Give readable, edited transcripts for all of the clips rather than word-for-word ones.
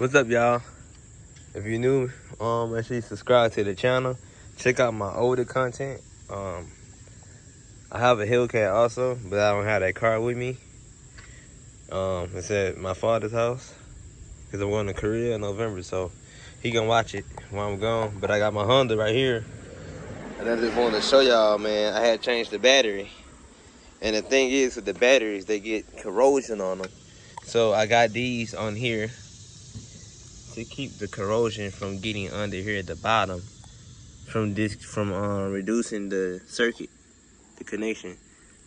What's up, y'all? If you're new, make sure you subscribe to the channel. Check out my older content. I have a Hellcat also, but I don't have that car with me. It's at my father's house because I'm going to Korea in November, so he gonna watch it while I'm gone. But I got my Honda right here, and I just wanted to show y'all, man. I had changed the battery, and the thing is, with the batteries, they get corrosion on them. So I got these on here to keep the corrosion from getting under here at the bottom, from reducing the circuit, the connection.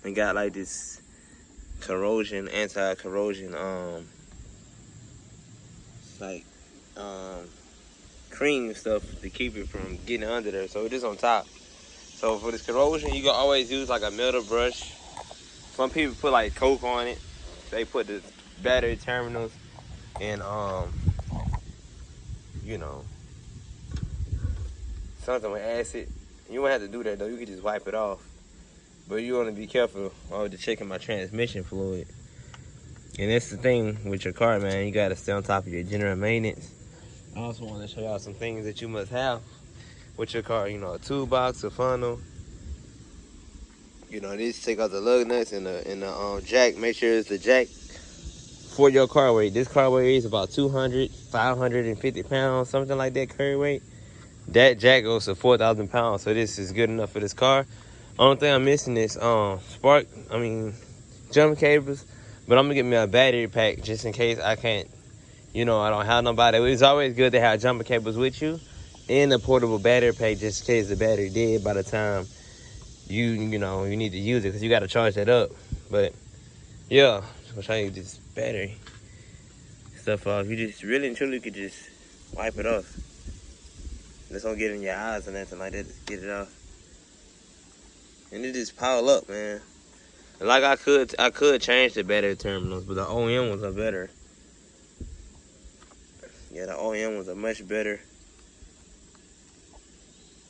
And got like this corrosion, anti-corrosion, cream stuff to keep it from getting under there. So it is on top. So for this corrosion, you can always use like a metal brush. Some people put like Coke on it. They put the battery terminals and you know, something with acid. You won't have to do that though. You can just wipe it off. But you want to be careful while you're checking my transmission fluid. And that's the thing with your car, man. You got to stay on top of your general maintenance. I also want to show y'all some things that you must have with your car. You know, a toolbox, a funnel. You know, this take out the lug nuts and the jack. Make sure it's the jack for your car weight. This car weight is about 550 pounds, something like that carry weight. That jack goes to 4,000 pounds, so this is good enough for this car. Only thing I'm missing is jump cables, but I'm gonna get me a battery pack just in case I can't, I don't have nobody. It's always good to have jumper cables with you and a portable battery pack just in case the battery dead by the time you need to use it, because you got to charge that up. But yeah, I'm gonna show you this battery stuff off. You just really and truly could just wipe it off. Just don't get in your eyes or nothing like that. Just get it off. And it just pile up, man. And like I could change the battery terminals, but the OEM ones are better. Yeah, the OEM ones are much better.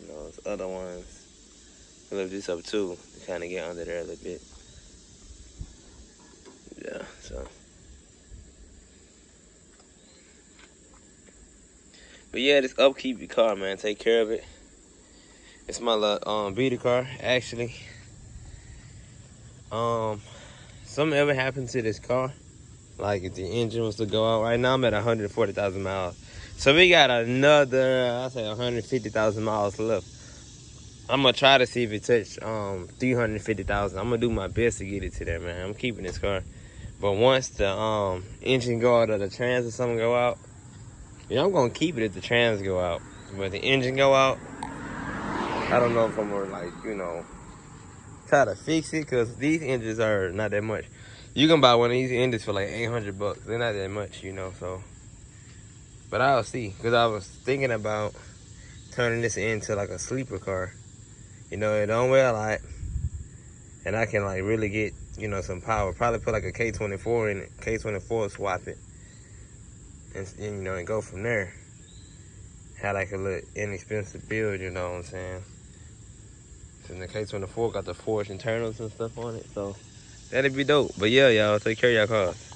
Those other ones. I lift this up too to kind of get under there a little bit. Yeah, so. But yeah, just upkeep your car, man. Take care of it. It's my little beater car, actually. Something ever happened to this car, like if the engine was to go out, right now I'm at 140,000 miles. So we got another, I say 150,000 miles left. I'm gonna try to see if it touched 350,000. I'm gonna do my best to get it to there, man. I'm keeping this car. But once the engine go out or the trans or something go out, I'm gonna keep it if the trans go out. But the engine go out, I don't know if I'm gonna try to fix it, because these engines are not that much. You can buy one of these engines for like 800 bucks. They're not that much, so. But I'll see, because I was thinking about turning this into like a sleeper car. It don't weigh a lot, and I can really get, some power. Probably put like a K24 in it, K24, swap it, and go from there. Have like a little inexpensive build, you know what I'm saying? And the K24 got the forged internals and stuff on it, so that'd be dope. But yeah, y'all, take care of y'all cars.